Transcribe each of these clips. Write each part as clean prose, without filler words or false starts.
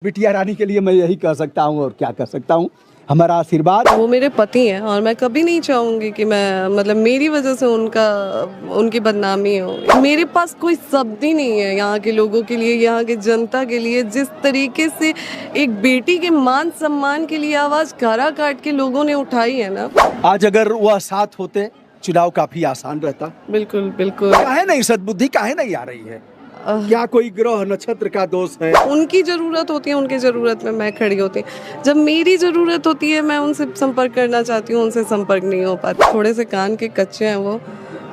बिटिया रानी के लिए मैं यही कह सकता हूँ और क्या कह सकता हूँ। हमारा आशीर्वाद। वो मेरे पति हैं और मैं कभी नहीं चाहूँगी कि मैं मतलब मेरी वजह से उनकी बदनामी हो। मेरे पास कोई शब्द ही नहीं है यहाँ के लोगों के लिए, यहाँ की जनता के लिए। जिस तरीके से एक बेटी के मान सम्मान के लिए आवाज़ कारा काट के लोगों ने उठाई है ना। आज अगर वह साथ होते चुनाव काफी आसान रहता। बिल्कुल बिल्कुल। काहे नहीं सद्बुद्धि काहे नहीं आ रही है? क्या कोई ग्रह नक्षत्र का दोष है? उनकी ज़रूरत होती है, उनकी ज़रूरत में मैं खड़ी होती हूँ। जब मेरी ज़रूरत होती है मैं उनसे संपर्क करना चाहती हूँ, उनसे संपर्क नहीं हो पाता। थोड़े से कान के कच्चे हैं वो,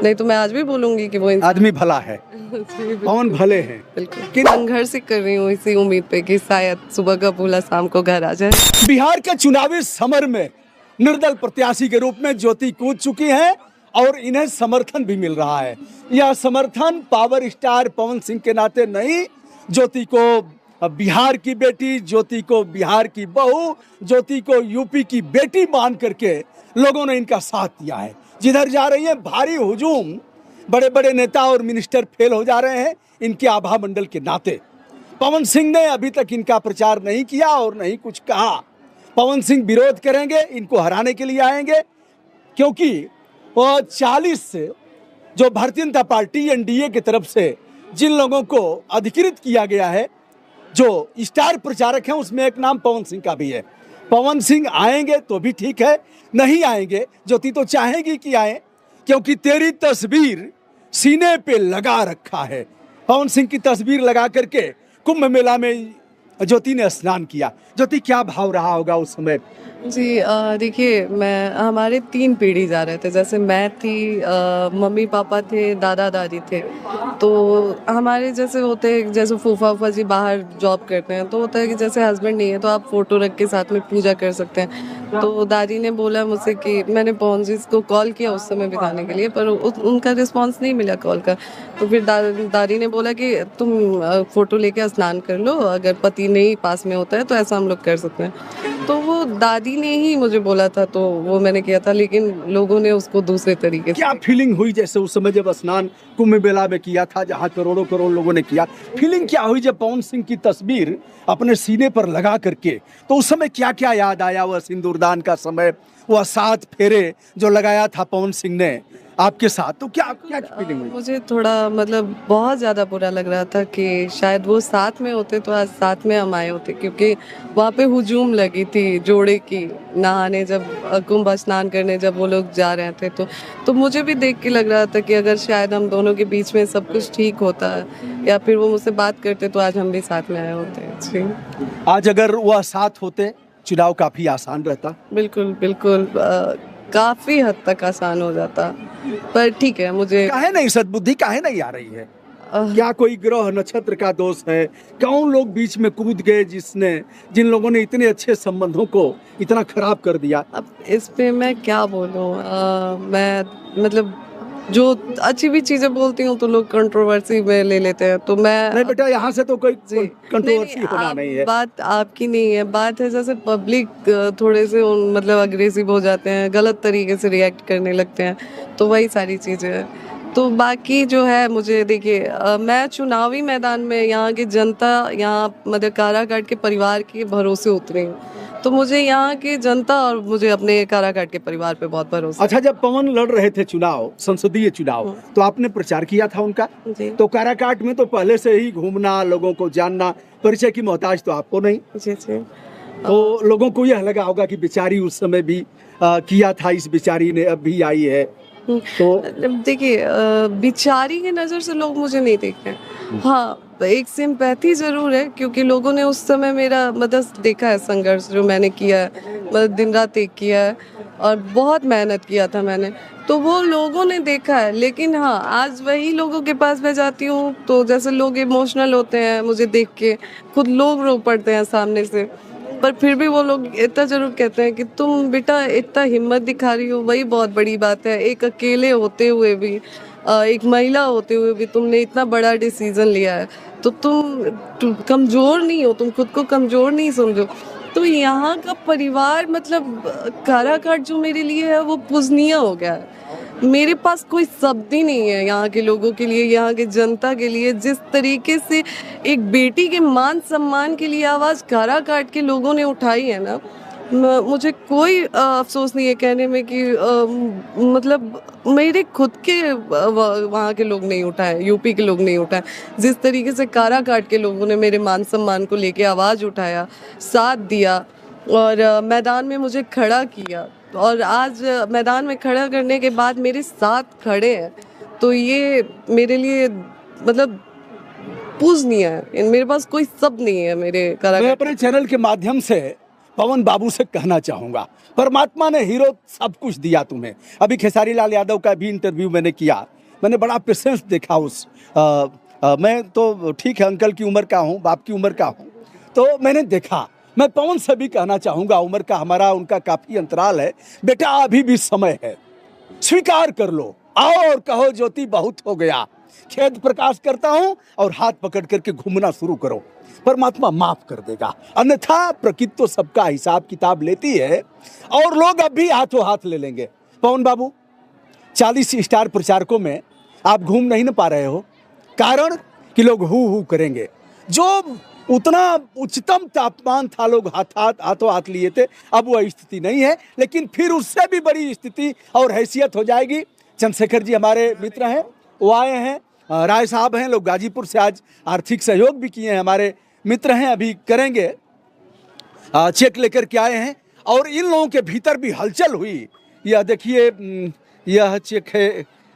नहीं तो मैं आज भी बोलूँगी कि वो आदमी भला है। कौन भले हैं? बिल्कुल। संघर्ष कर रही हूँ इसी उम्मीद पे कि शायद सुबह का भूला शाम को घर आ जाए। बिहार के चुनावी समर में निर्दल प्रत्याशी के रूप में ज्योति कूद चुकी हैं और इन्हें समर्थन भी मिल रहा है। यह समर्थन पावर स्टार पवन सिंह के नाते नहीं, ज्योति को बिहार की बेटी, ज्योति को बिहार की बहू, ज्योति को यूपी की बेटी मान करके लोगों ने इनका साथ दिया है। जिधर जा रही है भारी हुजूम, बड़े बड़े नेता और मिनिस्टर फेल हो जा रहे हैं इनके आभा मंडल के नाते। पवन सिंह ने अभी तक इनका प्रचार नहीं किया और नहीं कुछ कहा। पवन सिंह विरोध करेंगे, इनको हराने के लिए आएंगे, क्योंकि वो 40 से जो भारतीय जनता पार्टी एनडीए की तरफ से जिन लोगों को अधिकृत किया गया है, जो स्टार प्रचारक हैं, उसमें एक नाम पवन सिंह का भी है। पवन सिंह आएंगे तो भी ठीक है, नहीं आएंगे ज्योति तो चाहेगी कि आए, क्योंकि तेरी तस्वीर सीने पे लगा रखा है। पवन सिंह की तस्वीर लगा करके कुंभ मेला में ज्योति ने स्नान किया। ज्योति, क्या भाव रहा होगा उस समय? जी देखिए, हमारे 3 पीढ़ी जा रहे थे। जैसे मैं थी, मम्मी पापा थे, दादा दादी थे। तो हमारे जैसे होते हैं, जैसे फूफा फूफा जी बाहर जॉब करते हैं, तो होता है कि जैसे हस्बैंड नहीं है तो आप फोटो रख के साथ में पूजा कर सकते हैं। तो दादी ने बोला मुझसे कि मैंने पवन जी को कॉल किया उस समय बिताने के लिए, पर उनका रिस्पॉन्स नहीं मिला कॉल का। तो फिर दादी ने बोला कि तुम फ़ोटो लेके स्नान कर लो, अगर पति नहीं पास में होता है तो ऐसा हम लोग कर सकते हैं। तो वो दादी ने ही मुझे बोला था, तो वो मैंने किया था, लेकिन लोगों ने उसको दूसरे तरीके से। क्या फीलिंग हुई जैसे उस समय जब स्नान कुंभ मेला में किया था, जहाँ करोड़ों करोड़ लोगों ने किया? फीलिंग क्या हुई जब पवन सिंह की तस्वीर अपने सीने पर लगा करके? तो उस समय क्या क्या याद आया? वह सिंदूरदान का समय, वह 7 फेरे जो लगाया था पवन सिंह ने आपके साथ, तो क्या क्या फीलिंग हुई? मुझे थोड़ा मतलब बहुत ज़्यादा बुरा लग रहा था कि शायद वो साथ में होते तो आज साथ में हम आए होते, क्योंकि वहाँ पे हुजूम लगी थी जोड़े की नहाने, जब कुंभ स्नान करने जब वो लोग जा रहे थे। तो मुझे भी देख के लग रहा था कि अगर शायद हम दोनों के बीच में सब कुछ ठीक होता या फिर वो मुझसे बात करते तो आज हम भी साथ में आए होते। जी, आज अगर वह साथ होते चुनाव काफी आसान रहता। बिल्कुल बिल्कुल, काफ़ी हद तक आसान हो जाता। पर ठीक है, मुझे काहे नहीं सद्बुद्धि काहे नहीं आ रही है? क्या कोई ग्रह नक्षत्र का दोष है? कौन लोग बीच में कूद गए जिन लोगों ने इतने अच्छे संबंधों को इतना खराब कर दिया? अब इस पे मैं क्या बोलूँ? मैं मतलब जो अच्छी भी चीज़ें बोलती हूँ तो लोग कंट्रोवर्सी में ले लेते हैं, तो मैं नहीं बेटा, यहाँ से तो कोई कंट्रोवर्सी होना आप, नहीं है। बात आपकी नहीं है, बात है जैसे पब्लिक थोड़े से मतलब अग्रेसिव हो जाते हैं, गलत तरीके से रिएक्ट करने लगते हैं, तो वही सारी चीज़ें हैं। तो बाकी जो है, मुझे देखिए, मैं चुनावी मैदान में यहाँ की जनता, यहाँ मतलब काराकाट के परिवार के भरोसे उतरी हूँ। तो मुझे यहाँ की जनता और मुझे अपने काराकाट के परिवार पे बहुत भरोसा। अच्छा, जब पवन लड़ रहे थे चुनाव, संसदीय चुनाव, तो आपने प्रचार किया था उनका? जी तो काराकाट में तो पहले से ही घूमना, लोगों को जानना, परिचय की मोहताज तो आपको नहीं। जी जी। तो लोगों को यह लगा होगा कि बेचारी उस समय भी किया था, इस बेचारी ने अब भी आई है। तो देखिए, बिचारी की नज़र से लोग मुझे नहीं देखते हैं। हाँ, एक सिंपैथी ज़रूर है, क्योंकि लोगों ने उस समय मेरा मतलब देखा है, संघर्ष जो मैंने किया है, मतलब दिन रात एक किया है और बहुत मेहनत किया था मैंने, तो वो लोगों ने देखा है। लेकिन हाँ, आज वही लोगों के पास मैं जाती हूँ तो जैसे लोग इमोशनल होते हैं मुझे देख के, खुद लोग रो पड़ते हैं सामने से, पर फिर भी वो लोग इतना ज़रूर कहते हैं कि तुम बेटा इतना हिम्मत दिखा रही हो, वही बहुत बड़ी बात है। एक अकेले होते हुए भी, एक महिला होते हुए भी तुमने इतना बड़ा डिसीज़न लिया है, तो तुम कमज़ोर नहीं हो, तुम खुद को कमज़ोर नहीं समझो। तो यहाँ का परिवार मतलब काराकाट जो मेरे लिए है वो पूजनीय हो गया है। मेरे पास कोई शब्द ही नहीं है यहाँ के लोगों के लिए, यहाँ के जनता के लिए। जिस तरीके से एक बेटी के मान सम्मान के लिए आवाज़ कारा काट के लोगों ने उठाई है ना, मुझे कोई अफसोस नहीं है कहने में कि मतलब मेरे खुद के वहाँ के लोग नहीं उठाए, यूपी के लोग नहीं उठाए। जिस तरीके से कारा काट के लोगों ने मेरे मान सम्मान को लेके आवाज़ उठाया, साथ दिया और मैदान में मुझे खड़ा किया, और आज मैदान में खड़ा करने के बाद मेरे साथ खड़े हैं, तो ये मेरे लिए मतलब पूजनीय है। मेरे पास कोई शब्द नहीं है मेरे मैं कलाकार। अपने चैनल के माध्यम से पवन बाबू से कहना चाहूंगा, परमात्मा ने हीरो सब कुछ दिया तुम्हें। अभी खेसारी लाल यादव का भी इंटरव्यू मैंने किया, मैंने बड़ा पेशेंस देखा उस मैं तो ठीक है अंकल की उम्र का हूँ, बाप की उम्र का हूँ, तो मैंने देखा। मैं पवन से भी कहना चाहूँगा, उम्र का हमारा उनका काफ़ी अंतराल है, बेटा अभी भी समय है, स्वीकार कर लो, आओ और कहो ज्योति बहुत हो गया, खेद प्रकाश करता हूँ और हाथ पकड़ करके घूमना शुरू करो, परमात्मा माफ कर देगा। अन्यथा प्रकृति तो सबका हिसाब किताब लेती है और लोग अब भी हाथों हाथ ले लेंगे। पवन बाबू, 40 स्टार प्रचारकों में आप घूम नहीं न पा रहे हो, कारण कि लोग हु करेंगे। जो उतना उच्चतम तापमान था, लोग हाथों हाथ लिए थे, अब वह स्थिति नहीं है, लेकिन फिर उससे भी बड़ी स्थिति और हैसियत हो जाएगी। चंद्रशेखर जी हमारे मित्र हैं, वो आए हैं, राय साहब हैं, लोग गाजीपुर से आज आर्थिक सहयोग भी किए हैं, हमारे मित्र हैं, अभी करेंगे, चेक लेकर के आए हैं और इन लोगों के भीतर भी हलचल हुई। यह देखिए, यह चेक है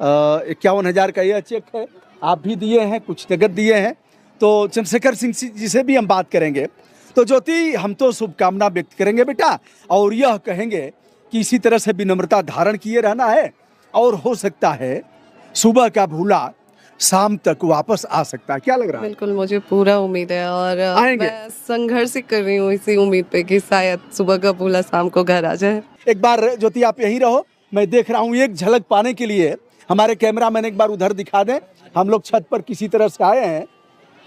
51,000 का, यह चेक है, आप भी दिए हैं, कुछ नगद दिए हैं। तो चंद्रशेखर सिंह जी से भी हम बात करेंगे। तो ज्योति, हम तो शुभकामना व्यक्त करेंगे बेटा, और यह कहेंगे कि इसी तरह से विनम्रता धारण किए रहना है, और हो सकता है सुबह का भूला शाम तक वापस आ सकता है। क्या लग रहा है? बिल्कुल, मुझे पूरा उम्मीद है और आएंगे। मैं संघर्ष कर रही हूँ इसी उम्मीद पे कि शायद सुबह का भूला शाम को घर आ जाए। एक बार ज्योति आप यहीं रहो, मैं देख रहा हूँ एक झलक पाने के लिए हमारे कैमरामैन एक बार उधर दिखा दें। हम लोग छत पर किसी तरह से आए हैं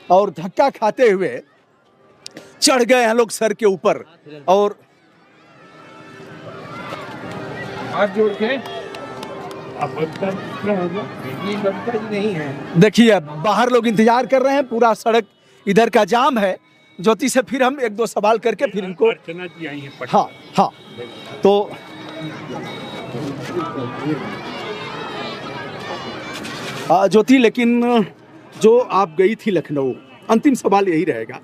और धक्का खाते हुए चढ़ गए हैं लोग सर के ऊपर, और हाथ जोड़ के अब नहीं है। देखिए बाहर लोग इंतजार कर रहे हैं, पूरा सड़क इधर का जाम है। ज्योति से फिर हम एक दो सवाल करके फिर इनको, अर्चना जी आई हैं। हाँ हाँ, तो ज्योति, लेकिन जो आप गई थी लखनऊ, अंतिम सवाल यही रहेगा,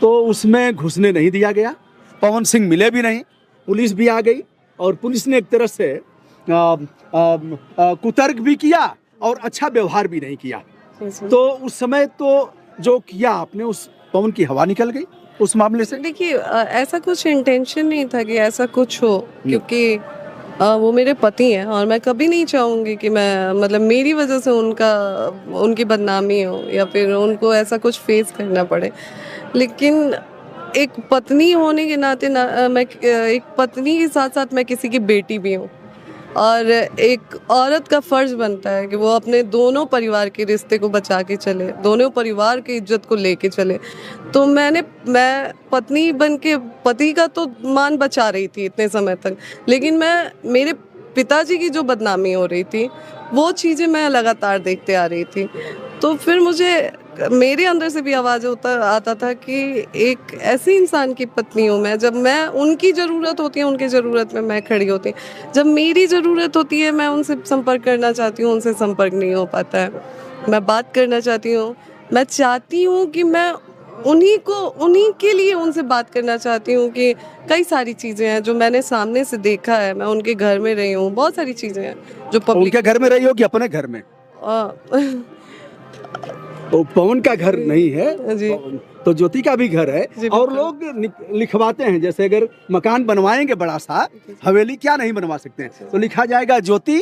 तो उसमें घुसने नहीं दिया गया, पवन सिंह मिले भी नहीं, पुलिस भी आ गई और पुलिस ने एक तरह से कुतर्क भी किया और अच्छा व्यवहार भी नहीं किया। तो उस समय तो जो किया आपने, उस पवन की हवा निकल गई उस मामले से। देखिए, ऐसा कुछ इंटेंशन नहीं था कि ऐसा कुछ हो, क्योंकि वो मेरे पति हैं और मैं कभी नहीं चाहूँगी कि मैं मतलब मेरी वजह से उनकी बदनामी हो या फिर उनको ऐसा कुछ फेस करना पड़े। लेकिन एक पत्नी होने के नाते मैं एक पत्नी के साथ साथ मैं किसी की बेटी भी हूँ, और एक औरत का फर्ज बनता है कि वो अपने दोनों परिवार के रिश्ते को बचा के चले, दोनों परिवार की इज्जत को लेके चले। तो मैं पत्नी बन के पति का तो मान बचा रही थी इतने समय तक, लेकिन मैं मेरे पिताजी की जो बदनामी हो रही थी वो चीज़ें मैं लगातार देखते आ रही थी। तो फिर मेरे अंदर से भी आवाज़ आता था कि एक ऐसे इंसान की पत्नी हूँ मैं, जब मैं उनकी ज़रूरत होती है उनकी ज़रूरत में मैं खड़ी होती, जब मेरी ज़रूरत होती है मैं उनसे संपर्क करना चाहती हूँ, उनसे संपर्क नहीं हो पाता है। मैं बात करना चाहती हूँ, मैं चाहती हूँ कि मैं उन्हीं के लिए उनसे बात करना चाहती हूँ कि कई सारी चीज़ें हैं जो मैंने सामने से देखा है। मैं उनके घर में रही हूँ, बहुत सारी चीज़ें हैं जो पब्लिक। उनके घर में रही हो कि अपने घर में? तो पवन का घर नहीं है जी, तो ज्योति का भी घर है, जी, और लोग लिखवाते हैं, जैसे अगर मकान बनवाएंगे बड़ा सा, हवेली क्या नहीं बनवा सकते हैं, तो लिखा जाएगा ज्योति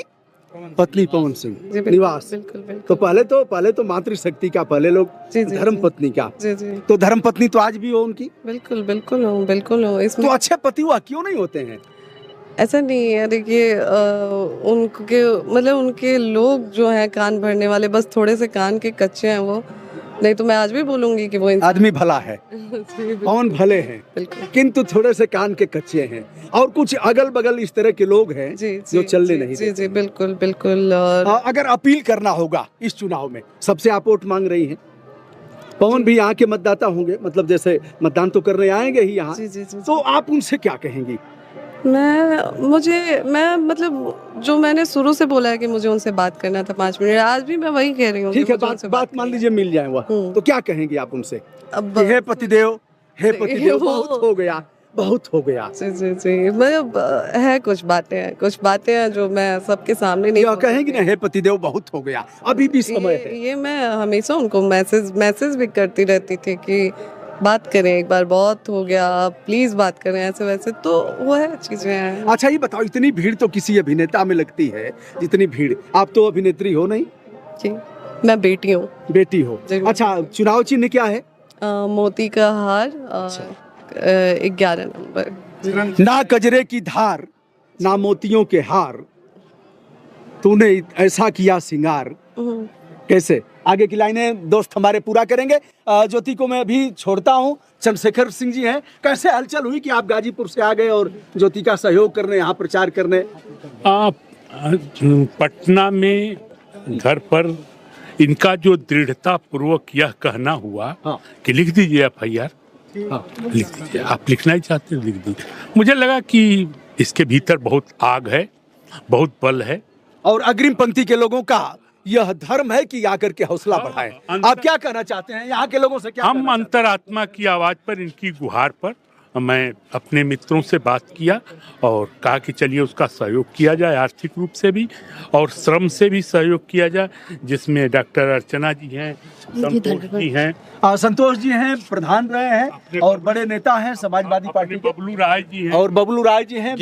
पत्नी पवन सिंह निवास। बिल्कुल। तो पहले तो मातृशक्ति का, पहले लोग धर्म पत्नी का। जी। तो धर्म पत्नी तो आज भी हो उनकी। बिल्कुल हो इसमें। तो अच्छे पति हुआ क्यों नहीं होते हैं? ऐसा नहीं है, देखिए उनके लोग जो हैं कान भरने वाले, बस थोड़े से कान के कच्चे हैं वो। नहीं तो मैं आज भी बोलूंगी कि वो इंसान आदमी भला है, जी, पवन भले हैं, बिल्कुल। किंतु थोड़े से कान के कच्चे हैं और कुछ अगल बगल इस तरह के लोग हैं जी जो चलने जी, नहीं जी देते। जी बिल्कुल बिल्कुल। और अगर अपील करना होगा इस चुनाव में, सबसे आप वोट मांग रही हैं, पवन भी यहाँ के मतदाता होंगे, मतलब जैसे मतदान तो करने आएंगे ही यहाँ, जी जी जी तो आप उनसे क्या कहेंगी? मैं मतलब जो मैंने शुरू से बोला है कि मुझे उनसे बात करना था 5 मिनट, आज भी मैं वही कह रही हूँ कि ठीक है, मुझे उनसे बात मान करनी लीजिए मिल जाए वह, हम्म। तो क्या कहेंगी आप उनसे? अब कि हे पतिदेव, हे पतिदेव, वो- बहुत हो गया, बहुत हो गया। जी जी जी मतलब है कुछ बातें हैं जो मैं सबके सामने नहीं यह बोल कहेंगी सकती। ना, हे पतिदेव बहुत हो गया, अभी भी समय है। ये मैं हमेशा उनको मैसेज भी करती रहती थी कि बात करें एक बार, बहुत हो गया, प्लीज बात करें, ऐसे वैसे तो वो है चीजें हैं। अच्छा ये बताओ, इतनी भीड़ तो किसी अभिनेता में लगती है जितनी भीड़, आप तो अभिनेत्री हो नहीं, जी मैं बेटी हूँ। बेटी हो। जरूर। अच्छा, चुनाव चिन्ह क्या है? मोती का हार 11 नंबर। ना कजरे की धार, ना मोतियों के हार, तूने ऐसा किया सिंगार। हम्म। कैसे? आगे की लाइनें दोस्त हमारे पूरा करेंगे। ज्योति को मैं अभी छोड़ता हूँ। चंद्रशेखर सिंह जी हैं, कैसे हलचल हुई कि आप गाजीपुर से आ गए और ज्योति का सहयोग करने, यहाँ प्रचार करने? आप पटना में घर पर इनका जो दृढ़ता पूर्वक यह कहना हुआ हाँ। कि लिख दीजिए FIR, हाँ। लिख दीजिए, आप लिखना ही चाहते हैं लिख दीजिए। मुझे लगा कि इसके भीतर बहुत आग है, बहुत बल है। और अग्रिम पंक्ति के लोगों का यह धर्म है कि आकर के हौसला हाँ, बढ़ाएं। अंतर- आप क्या कहना चाहते हैं यहाँ के लोगों से? क्या हम कहना चाहते अंतरात्मा की आवाज पर, इनकी गुहार पर मैं अपने मित्रों से बात किया और कहा कि चलिए उसका सहयोग किया जाए, आर्थिक रूप से भी और श्रम से भी सहयोग किया जाए, जिसमें डॉक्टर अर्चना जी हैं, संतोष जी हैं, संतोष जी हैं, प्रधान रहे हैं और बड़े नेता हैं समाजवादी पार्टी के, बबलू राय जी हैं, और बबलू राय जी हैं,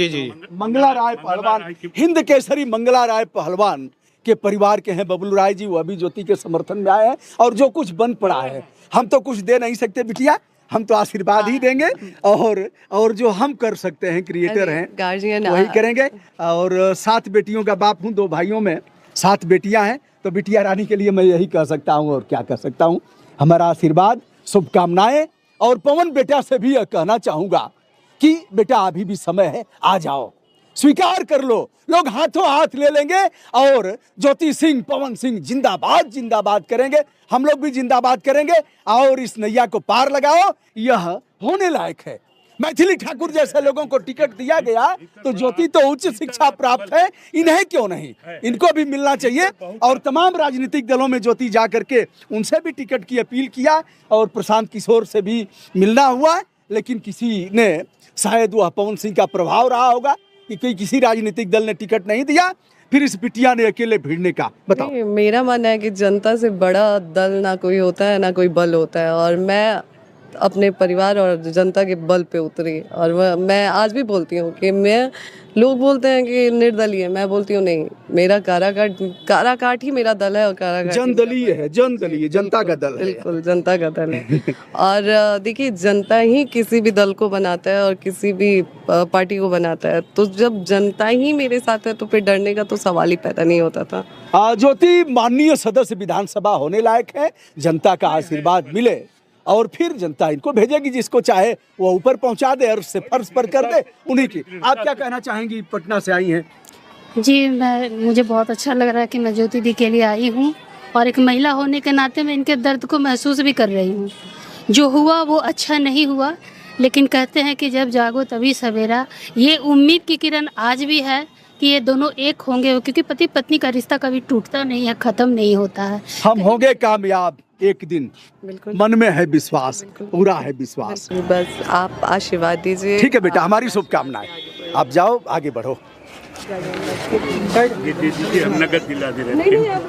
मंगला राय पहलवान, हिंद केसरी मंगला राय पहलवान के परिवार के हैं बबलू राय जी। वो अभी ज्योति के समर्थन में आए हैं और जो कुछ बन पड़ा है, हम तो कुछ दे नहीं सकते बिटिया, हम तो आशीर्वाद ही देंगे और जो हम कर सकते हैं, क्रिएटर हैं, गार्जियन वही करेंगे। और 7 बेटियों का बाप हूँ, 2 भाइयों में 7 बेटियां हैं, तो बिटिया रानी के लिए मैं यही कह सकता हूँ और क्या कह सकता हूँ, हमारा आशीर्वाद, शुभकामनाएं। और पवन बेटा से भी यह कहना चाहूँगा कि बेटा अभी भी समय है, आ जाओ, स्वीकार कर लो, लोग हाथों हाथ ले लेंगे और ज्योति सिंह, पवन सिंह जिंदाबाद जिंदाबाद करेंगे, हम लोग भी जिंदाबाद करेंगे और इस नैया को पार लगाओ, यह होने लायक है। मैथिली ठाकुर जैसे लोगों को टिकट दिया गया तो ज्योति तो उच्च शिक्षा प्राप्त है, इन्हें क्यों नहीं, इनको भी मिलना चाहिए। और तमाम राजनीतिक दलों में ज्योति जा करके उनसे भी टिकट की अपील किया और प्रशांत किशोर से भी मिलना हुआ, लेकिन किसी ने, शायद वह पवन सिंह का प्रभाव रहा होगा कि कोई किसी राजनीतिक दल ने टिकट नहीं दिया, फिर इस बिटिया ने अकेले भिड़ने का। बताओ। नहीं, मेरा मानना है कि जनता से बड़ा दल ना कोई होता है ना कोई बल होता है, और मैं अपने परिवार और जनता के बल पे उतरी। और मैं आज भी बोलती हूँ कि लोग बोलते हैं कि निर्दलीय, मैं बोलती हूँ नहीं, मेरा काराकाट ही मेरा दल है और काराकाट जनदलीय है, जनदलीय, जनता का दल है। बिल्कुल जनता का दल है। और देखिए, जनता ही किसी भी दल को बनाता है और किसी भी पार्टी को बनाता है, तो जब जनता ही मेरे साथ है तो फिर डरने का तो सवाल ही पैदा नहीं होता था। ज्योति माननीय सदस्य विधानसभा होने लायक है, जनता का आशीर्वाद मिले और फिर जनता इनको भेजेगी, जिसको चाहे वो ऊपर पहुंचा दे और सिफारिश पर कर दे उन्हीं की। आप क्या कहना चाहेंगी? पटना से आई हैं। जी, मुझे बहुत अच्छा लग रहा है कि मैं ज्योति दी के लिए आई हूँ और एक महिला होने के नाते मैं इनके दर्द को महसूस भी कर रही हूँ। जो हुआ वो अच्छा नहीं हुआ, लेकिन कहते हैं कि जब जागो तभी सवेरा। ये उम्मीद की किरण आज भी है कि ये दोनों एक होंगे, क्योंकि पति पत्नी का रिश्ता कभी टूटता नहीं है, ख़त्म नहीं होता है। हम होंगे कामयाब एक दिन, बिल्कुल, मन में है विश्वास, पूरा है विश्वास। बस आप आशीर्वाद दीजिए। ठीक है बेटा, हमारी शुभकामनाएं। आप जाओ, आगे बढ़ो। ये दे दीजिए, हम नगद दिला दे रहे हैं। नहीं,